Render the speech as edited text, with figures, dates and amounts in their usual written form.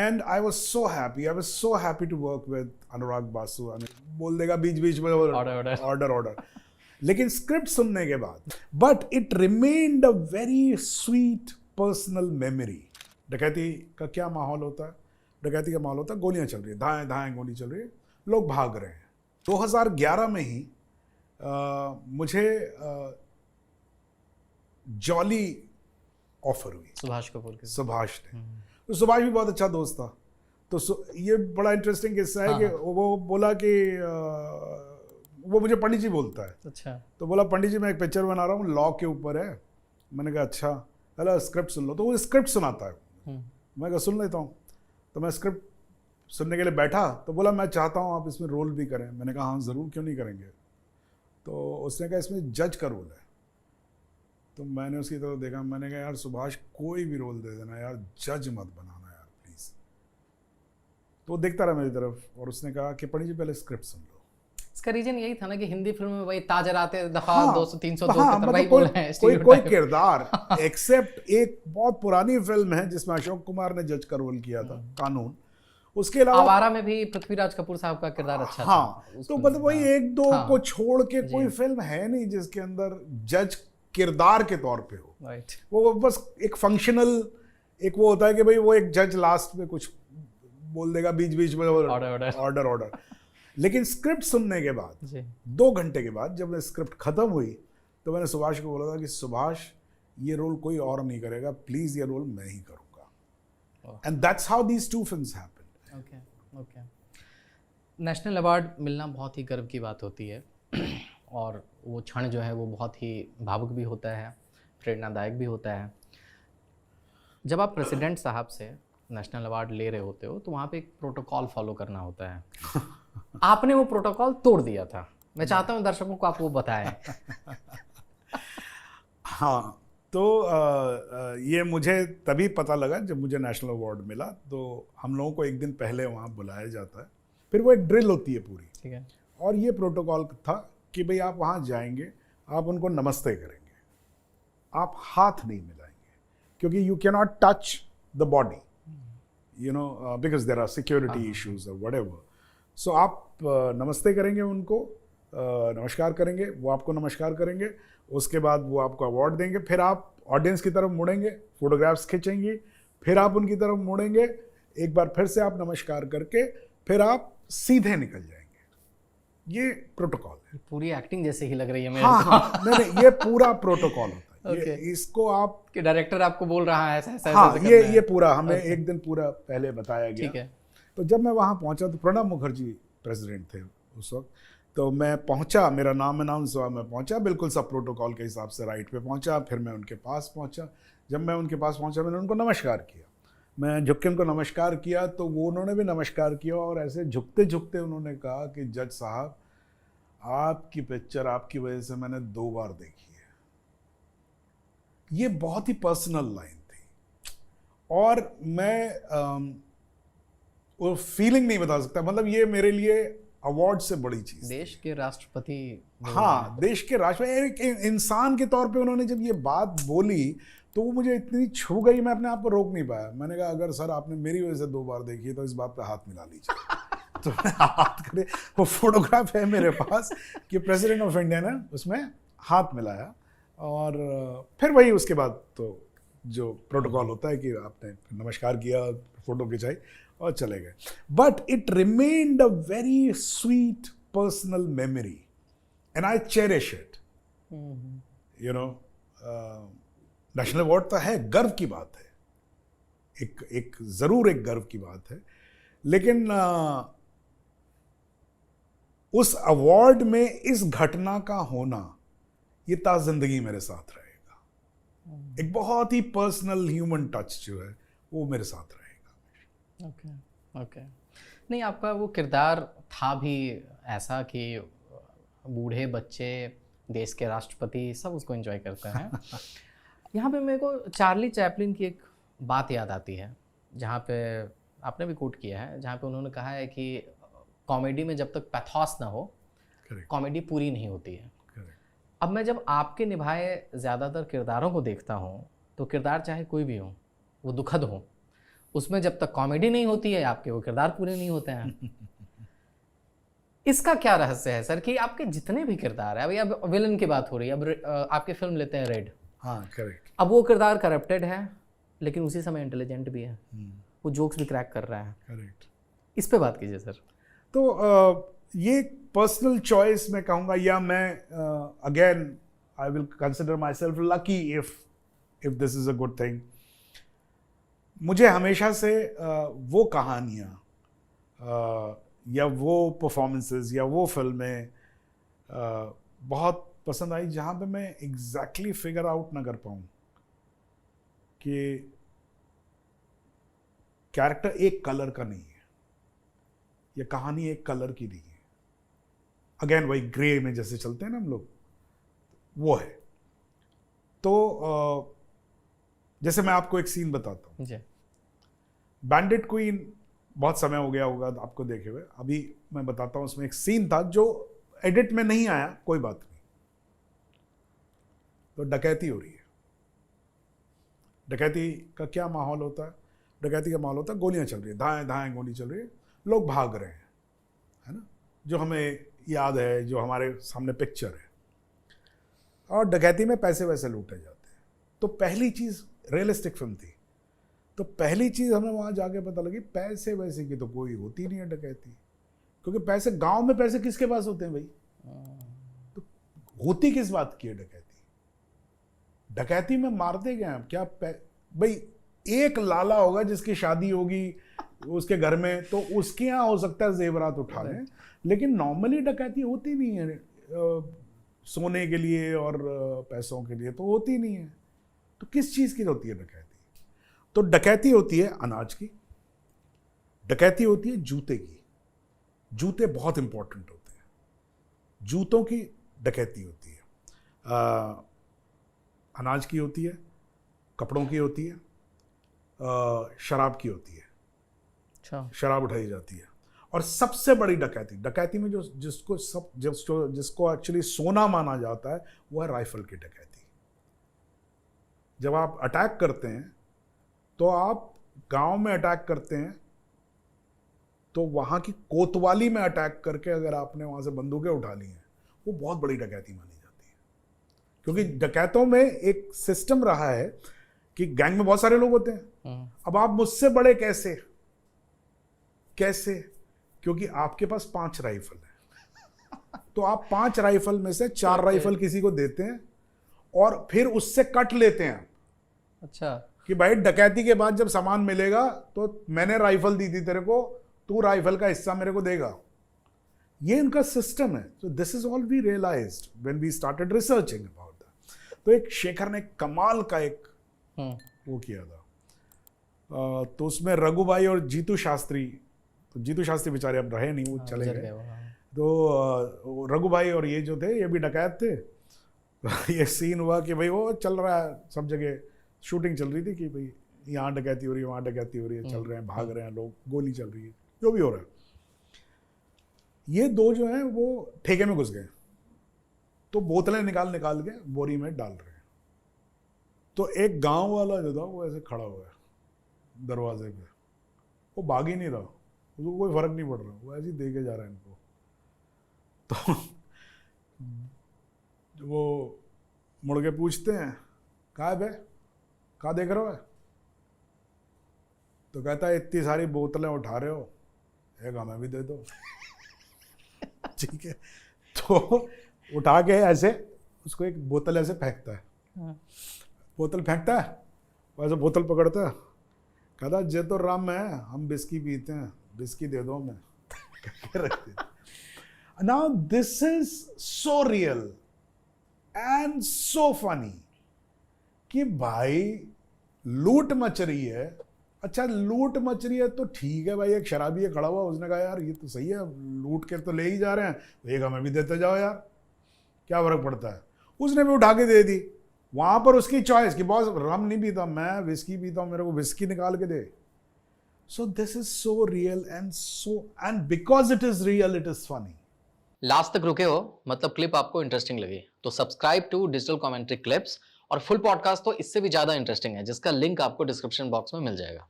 And I was so happy to work with Anurag Basu. बोल देगा बीच बीच में ऑर्डर. लेकिन स्क्रिप्ट सुनने के बाद, but it remained a very sweet personal memory. डकैती का क्या माहौल होता है? डकैती का माहौल होता है, गोलियां चल रही है, धाएं धाएं गोली चल रही है, लोग भाग रहे हैं. 2011 में ही मुझे जॉली ऑफर हुई सुभाष कपूर के. सुभाष ने. तो सुभाष भी बहुत अच्छा दोस्त था. तो ये बड़ा इंटरेस्टिंग किस्सा है कि वो बोला कि वो मुझे पंडित जी बोलता है. अच्छा. तो बोला पंडित जी मैं एक पिक्चर बना रहा हूँ, लॉ के ऊपर है. मैंने कहा अच्छा, हेलो स्क्रिप्ट सुन लो. तो वो स्क्रिप्ट सुनाता है. मैं कहा सुन लेता हूँ. तो मैं स्क्रिप्ट सुनने के लिए बैठा तो बोला मैं चाहता हूँ आप इसमें रोल भी करें. मैंने कहा हाँ ज़रूर, क्यों नहीं करेंगे. तो उसने कहा इसमें जज का रोल है. तो मैंने उसकी तरफ देखा, मैंने कहा यार सुभाष कोई भी रोल दे देना यार, जज मत बनाना यार प्लीज़. तो वो देखता रहा मेरी तरफ और उसने कहा कि पंडित जी पहले स्क्रिप्ट सुन लो. इसका रीजन यही था ना कि हिंदी फिल्म में वही ताजर आते दफा 200-300 मतलब कोई किरदार एक्सेप्ट एक बहुत पुरानी फिल्म है जिसमें अशोक कुमार ने जज का रोल किया था, कानून. उसके अलावा आवारा में भी पृथ्वीराज कपूर साहब का किरदार अच्छा था. तो मतलब वही एक दो को छोड़ के कोई फिल्म है नहीं जिसके अंदर जज किरदार के तौर पे हो. राइट. वो बस एक फंक्शनल, एक वो होता है कि भाई वो एक जज लास्ट में कुछ बोल देगा बीच बीच में ऑर्डर. लेकिन स्क्रिप्ट सुनने के बाद 2 घंटे के बाद जब स्क्रिप्ट खत्म हुई तो मैंने सुभाष को बोला था कि सुभाष ये रोल कोई और नहीं करेगा, प्लीज ये रोल मैं ही करूँगा. And that's how these 2 films happened. Okay. National award मिलना बहुत ही गर्व की बात होती है और वो क्षण जो है वो बहुत ही भावुक भी होता है, प्रेरणादायक भी होता है. जब आप प्रेसिडेंट साहब से नेशनल अवार्ड ले रहे होते हो तो वहाँ पे एक प्रोटोकॉल फॉलो करना होता है. आपने वो प्रोटोकॉल तोड़ दिया था. मैं चाहता हूँ दर्शकों को आप वो बताएं. हाँ, तो ये मुझे तभी पता लगा जब मुझे नेशनल अवार्ड मिला. तो हम लोगों को एक दिन पहले वहाँ बुलाया जाता है, फिर वो एक ड्रिल होती है पूरी. ठीक है. और ये प्रोटोकॉल था कि भाई आप वहाँ जाएंगे, आप उनको नमस्ते करेंगे, आप हाथ नहीं मिलाएंगे, क्योंकि you can not touch the body, you know, because there are security issues और व्हाटएवर. सो आप नमस्ते करेंगे उनको, नमस्कार करेंगे, वो आपको नमस्कार करेंगे. उसके बाद वो आपको अवार्ड देंगे. फिर आप ऑडियंस की तरफ मुड़ेंगे, फोटोग्राफ्स खींचेंगी, फिर आप उनकी तरफ मुड़ेंगे, एक बार फिर से आप नमस्कार करके फिर आप सीधे निकल जाएंगे. ये प्रोटोकॉल है. पूरी एक्टिंग जैसे ही लग रही है मेरे. हाँ, नहीं ये पूरा प्रोटोकॉल होता है. ये इसको आप कि डायरेक्टर आपको बोल रहा है ऐसा हाँ, ये पूरा हमें एक दिन पूरा पहले बताया गया. ठीक है. तो जब मैं वहाँ पहुँचा तो प्रणब मुखर्जी प्रेसिडेंट थे उस वक्त. तो मैं पहुँचा, मेरा नाम अनाउंस हुआ, मैं पहुँचा बिल्कुल सब प्रोटोकॉल के हिसाब से राइट पे पहुँचा. फिर मैं उनके पास पहुँचा. जब मैं उनके पास पहुँचा मैंने उनको नमस्कार किया. मैं झुक के उनको नमस्कार किया तो वो उन्होंने भी नमस्कार किया और ऐसे झुकते झुकते उन्होंने कहा कि जज साहब आपकी पिक्चर आपकी वजह से मैंने 2 बार देखी है. ये बहुत ही पर्सनल लाइन थी और मैं वो फीलिंग नहीं बता सकता. मतलब ये मेरे लिए अवार्ड से बड़ी चीज़. देश के राष्ट्रपति. हाँ, देश के राष्ट्रपति, एक इंसान के तौर पे उन्होंने जब ये बात बोली तो वो मुझे इतनी छू गई, मैं अपने आप को रोक नहीं पाया. मैंने कहा अगर सर आपने मेरी वजह से 2 बार देखी है तो इस बात पे हाथ मिला लीजिए. तो हाथ करे, वो फोटोग्राफ है मेरे पास कि प्रेसिडेंट ऑफ इंडिया ने उसमें हाथ मिलाया. और फिर वही उसके बाद तो जो प्रोटोकॉल होता है कि आपने नमस्कार किया, फोटो खिंचाई और चले गए. But it remained a very sweet personal memory and I cherish it. You know, national award तो है, गर्व की बात है, एक जरूर एक गर्व की बात है. लेकिन उस अवार्ड में इस घटना का होना ये ता जिंदगी मेरे साथ रहेगा. एक बहुत ही पर्सनल ह्यूमन टच जो है वो मेरे साथ रहेगा. ओके. नहीं, आपका वो किरदार था भी ऐसा कि बूढ़े बच्चे, देश के राष्ट्रपति सब उसको एंजॉय करते हैं. यहाँ पे मेरे को चार्ली चैपलिन की एक बात याद आती है, जहाँ पे आपने भी कोट किया है, जहाँ पे उन्होंने कहा है कि कॉमेडी में जब तक पैथोस ना हो कॉमेडी पूरी नहीं होती है. अब मैं जब आपके निभाए ज़्यादातर किरदारों को देखता हूँ तो किरदार चाहे कोई भी हो, वो दुखद हो, उसमें जब तक कॉमेडी नहीं होती है आपके वो किरदार पूरे नहीं होते हैं। इसका क्या रहस्य है सर कि आपके जितने भी किरदार है, अभी अब विलन की बात हो रही है, अब आपकी फिल्म लेते हैं रेड। हाँ करेक्ट। अब वो किरदार करप्टेड है लेकिन उसी समय इंटेलिजेंट भी है, वो जोक्स भी क्रैक कर रहा है। करेक्ट। इस पे बात कीजिए सर। तो ये पर्सनल चॉइस मैं कहूँगा, या मैं again I will consider my self lucky if this is a good thing. मुझे हमेशा से वो कहानियाँ या वो परफॉर्मेंसेस या वो फिल्में बहुत पसंद आई जहाँ पे मैं एग्जैक्टली फिगर आउट ना कर पाऊँ कि कैरेक्टर एक कलर का नहीं है या कहानी एक कलर की नहीं है। अगेन वही ग्रे में जैसे चलते हैं ना हम लोग, वो है। तो जैसे मैं आपको एक सीन बताता हूँ। बैंडिट क्वीन बहुत समय हो गया होगा आपको देखे हुए, अभी मैं बताता हूँ। उसमें एक सीन था जो एडिट में नहीं आया, कोई बात नहीं। तो डकैती हो रही है। डकैती का क्या माहौल होता है? डकैती का माहौल होता है गोलियां चल रही है, धाएं धाएं गोली चल रही है, लोग भाग रहे हैं, है ना, जो हमें याद है, जो हमारे सामने पिक्चर है। और डकैती में पैसे वैसे लूटे जाते हैं। तो पहली चीज़, रियलिस्टिक फिल्म थी, तो पहली चीज़ हमें वहाँ जाके पता लगी पैसे वैसे की तो कोई होती नहीं है डकैती, क्योंकि पैसे गांव में पैसे किसके पास होते हैं भाई? तो होती किस बात की है डकैती? डकैती में मारते क्या क्या भाई? एक लाला होगा जिसकी शादी होगी उसके घर में, तो उसके यहाँ हो सकता है जेवरात उठा लें, लेकिन नॉर्मली डकैती होती नहीं है सोने के लिए और पैसों के लिए, तो होती नहीं है। तो किस चीज़ की होती है डकैती? तो डकैती होती है अनाज की, डकैती होती है जूते की। जूते बहुत इंपॉर्टेंट होते हैं, जूतों की डकैती होती है। अनाज की होती है, कपड़ों की होती है, शराब की होती है। अच्छा। शराब उठाई जाती है। और सबसे बड़ी डकैती में जिसको एक्चुअली सोना माना जाता है, वो है राइफल की डकैती। जब आप अटैक करते हैं तो आप गांव में अटैक करते हैं, तो वहां की कोतवाली में अटैक करके अगर आपने वहां से बंदूकें उठा ली हैं, वो बहुत बड़ी डकैती मानी जाती है। क्योंकि डकैतों में एक सिस्टम रहा है कि गैंग में बहुत सारे लोग होते हैं। अब आप मुझसे बड़े कैसे? क्योंकि आपके पास 5 राइफल है, तो आप 5 राइफल में से 4 राइफल किसी को देते हैं और फिर उससे कट लेते हैं। अच्छा, कि भाई डकैती के बाद जब सामान मिलेगा तो मैंने राइफल दी थी तेरे को, तू राइफल का हिस्सा मेरे को देगा। ये इनका सिस्टम है। तो this is all we realized when we started researching about that. तो एक शेखर ने कमाल का एक वो किया था। तो उसमें रघु भाई और जीतू शास्त्री, तो जीतू शास्त्री बेचारे अब रहे नहीं, वो चले गए। तो रघु भाई और ये जो थे, ये भी डकैत थे। ये सीन हुआ कि भाई वो चल रहा है सब जगह, शूटिंग चल रही थी कि भाई यहाँ डकैती हो रही है, वहाँ डकैती हो रही है, चल रहे हैं, भाग रहे हैं लोग, गोली चल रही है, जो भी हो रहा है। ये दो जो हैं वो ठेके में घुस गए, तो बोतलें निकाल के बोरी में डाल रहे हैं। तो एक गांव वाला जो था वो ऐसे खड़ा हुआ है दरवाजे पे, वो भाग ही नहीं रहा, उसको कोई फर्क नहीं पड़ रहा, वो ऐसे ही देखे जा रहा है इनको। तो वो मुड़ के पूछते हैं, कहाँ है बे, कहाँ देख रहे हो? तो कहता है इतनी सारी बोतलें उठा रहे हो, एक हमें भी दे दो। ठीक है, तो उठा के ऐसे उसको एक बोतल ऐसे फेंकता है। बोतल फेंकता है, वैसे बोतल पकड़ता है, कहता जे तो राम है, हम बिस्की पीते हैं, बिस्की दे दो हमें। Now this is so real and so funny कि भाई लूट मच रही है। अच्छा, लूट मच रही है तो ठीक है भाई, एक शराबी है खड़ा हुआ, उसने कहा यार ये तो सही है, लूट के तो ले ही जा रहे हैं, एक हमें भी देते जाओ यार, क्या फर्क पड़ता है। उसने भी उठा के दे दी। वहां पर उसकी चॉइस कि बॉस रम नहीं पीता, मैं विस्की पीता हूं, मेरे को विस्की निकाल के दे। So this is so real and because it is real it is funny. Last तक रुके हो, मतलब क्लिप आपको इंटरेस्टिंग लगी, तो subscribe to digital commentary clips. और फुल पॉडकास्ट तो इससे भी ज्यादा इंटरेस्टिंग है, जिसका लिंक आपको डिस्क्रिप्शन बॉक्स में मिल जाएगा।